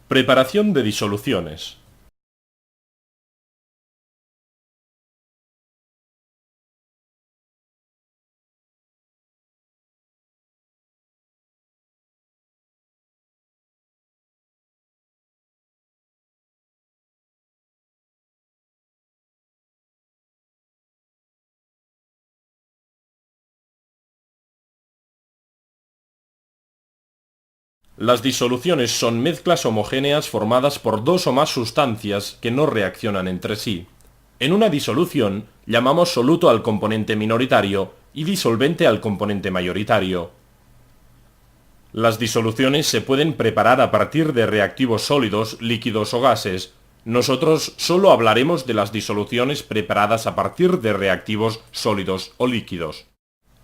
Preparación de disoluciones. Las disoluciones son mezclas homogéneas formadas por dos o más sustancias que no reaccionan entre sí. En una disolución llamamos soluto al componente minoritario y disolvente al componente mayoritario. Las disoluciones se pueden preparar a partir de reactivos sólidos, líquidos o gases. Nosotros solo hablaremos de las disoluciones preparadas a partir de reactivos sólidos o líquidos.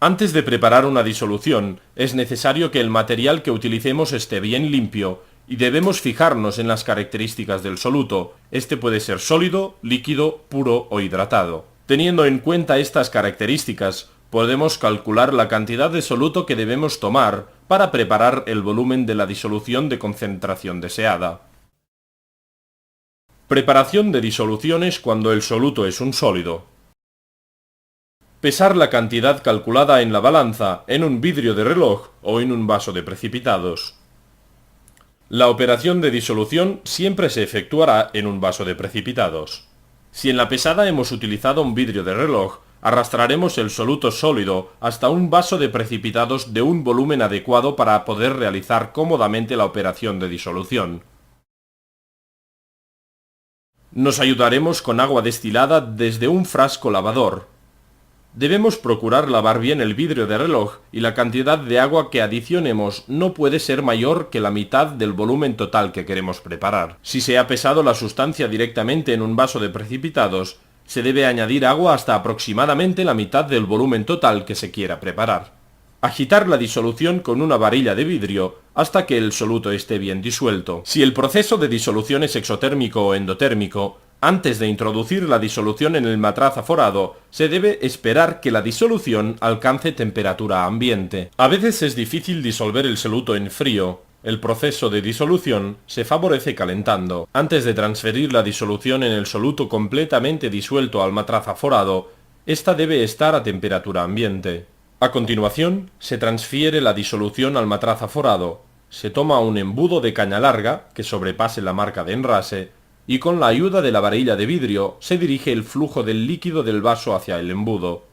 Antes de preparar una disolución, es necesario que el material que utilicemos esté bien limpio, y debemos fijarnos en las características del soluto. Este puede ser sólido, líquido, puro o hidratado. Teniendo en cuenta estas características, podemos calcular la cantidad de soluto que debemos tomar para preparar el volumen de la disolución de concentración deseada. Preparación de disoluciones cuando el soluto es un sólido. Pesar la cantidad calculada en la balanza, en un vidrio de reloj o en un vaso de precipitados. La operación de disolución siempre se efectuará en un vaso de precipitados. Si en la pesada hemos utilizado un vidrio de reloj, arrastraremos el soluto sólido hasta un vaso de precipitados de un volumen adecuado para poder realizar cómodamente la operación de disolución. Nos ayudaremos con agua destilada desde un frasco lavador. Debemos procurar lavar bien el vidrio de reloj y la cantidad de agua que adicionemos no puede ser mayor que la mitad del volumen total que queremos preparar. Si se ha pesado la sustancia directamente en un vaso de precipitados, se debe añadir agua hasta aproximadamente la mitad del volumen total que se quiera preparar. Agitar la disolución con una varilla de vidrio hasta que el soluto esté bien disuelto. Si el proceso de disolución es exotérmico o endotérmico, antes de introducir la disolución en el matraz aforado, se debe esperar que la disolución alcance temperatura ambiente. A veces es difícil disolver el soluto en frío. El proceso de disolución se favorece calentando. Antes de transferir la disolución en el soluto completamente disuelto al matraz aforado, esta debe estar a temperatura ambiente. A continuación, se transfiere la disolución al matraz aforado. Se toma un embudo de caña larga, que sobrepase la marca de enrase, y con la ayuda de la varilla de vidrio se dirige el flujo del líquido del vaso hacia el embudo.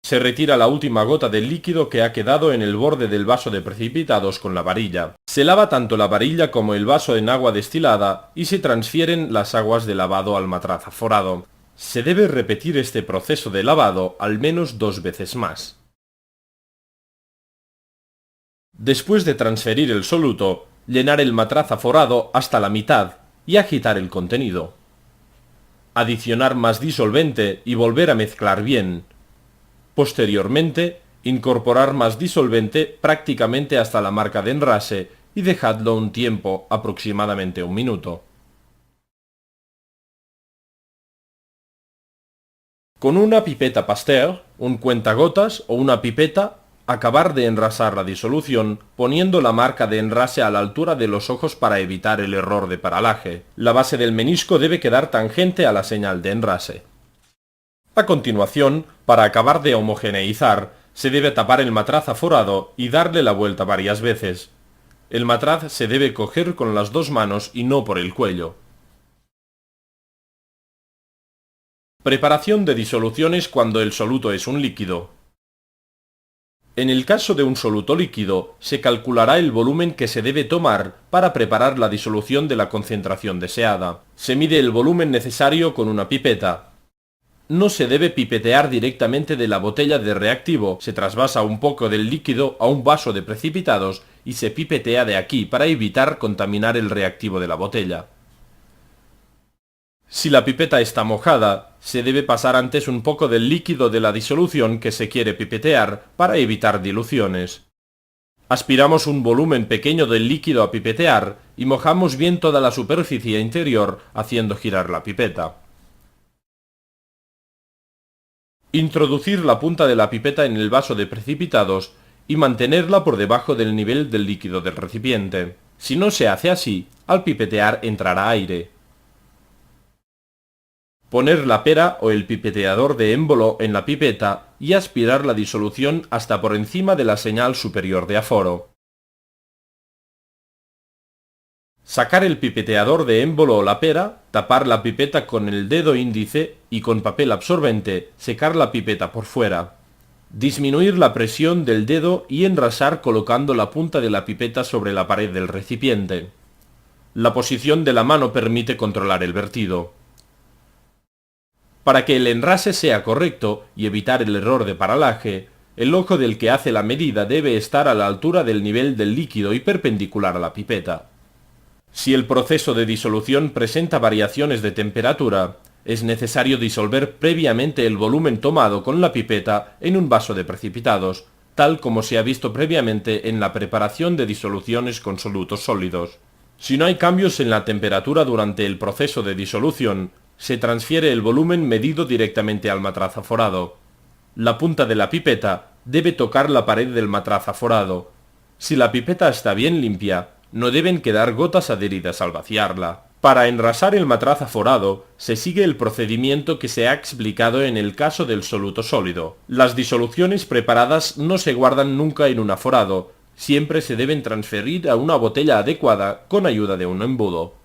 Se retira la última gota del líquido que ha quedado en el borde del vaso de precipitados con la varilla. Se lava tanto la varilla como el vaso en agua destilada y se transfieren las aguas de lavado al matraz aforado. Se debe repetir este proceso de lavado al menos 2 veces más. Después de transferir el soluto, llenar el matraz aforado hasta la mitad y agitar el contenido. Adicionar más disolvente y volver a mezclar bien. Posteriormente, incorporar más disolvente prácticamente hasta la marca de enrase y dejadlo un tiempo, aproximadamente 1 minuto. Con una pipeta Pasteur, un cuentagotas o una pipeta, acabar de enrasar la disolución poniendo la marca de enrase a la altura de los ojos para evitar el error de paralaje. La base del menisco debe quedar tangente a la señal de enrase. A continuación, para acabar de homogeneizar, se debe tapar el matraz aforado y darle la vuelta varias veces. El matraz se debe coger con las 2 manos y no por el cuello. Preparación de disoluciones cuando el soluto es un líquido. En el caso de un soluto líquido, se calculará el volumen que se debe tomar para preparar la disolución de la concentración deseada. Se mide el volumen necesario con una pipeta. No se debe pipetear directamente de la botella de reactivo, se trasvasa un poco del líquido a un vaso de precipitados y se pipetea de aquí para evitar contaminar el reactivo de la botella. Si la pipeta está mojada, se debe pasar antes un poco del líquido de la disolución que se quiere pipetear para evitar diluciones. Aspiramos un volumen pequeño del líquido a pipetear y mojamos bien toda la superficie interior haciendo girar la pipeta. Introducir la punta de la pipeta en el vaso de precipitados y mantenerla por debajo del nivel del líquido del recipiente. Si no se hace así, al pipetear entrará aire. Poner la pera o el pipeteador de émbolo en la pipeta y aspirar la disolución hasta por encima de la señal superior de aforo. Sacar el pipeteador de émbolo o la pera, tapar la pipeta con el dedo índice y con papel absorbente secar la pipeta por fuera. Disminuir la presión del dedo y enrasar colocando la punta de la pipeta sobre la pared del recipiente. La posición de la mano permite controlar el vertido. Para que el enrase sea correcto y evitar el error de paralaje, el ojo del que hace la medida debe estar a la altura del nivel del líquido y perpendicular a la pipeta. Si el proceso de disolución presenta variaciones de temperatura, es necesario disolver previamente el volumen tomado con la pipeta en un vaso de precipitados, tal como se ha visto previamente en la preparación de disoluciones con solutos sólidos. Si no hay cambios en la temperatura durante el proceso de disolución, se transfiere el volumen medido directamente al matraz aforado. La punta de la pipeta debe tocar la pared del matraz aforado. Si la pipeta está bien limpia, no deben quedar gotas adheridas al vaciarla. Para enrasar el matraz aforado, se sigue el procedimiento que se ha explicado en el caso del soluto sólido. Las disoluciones preparadas no se guardan nunca en un aforado, siempre se deben transferir a una botella adecuada con ayuda de un embudo.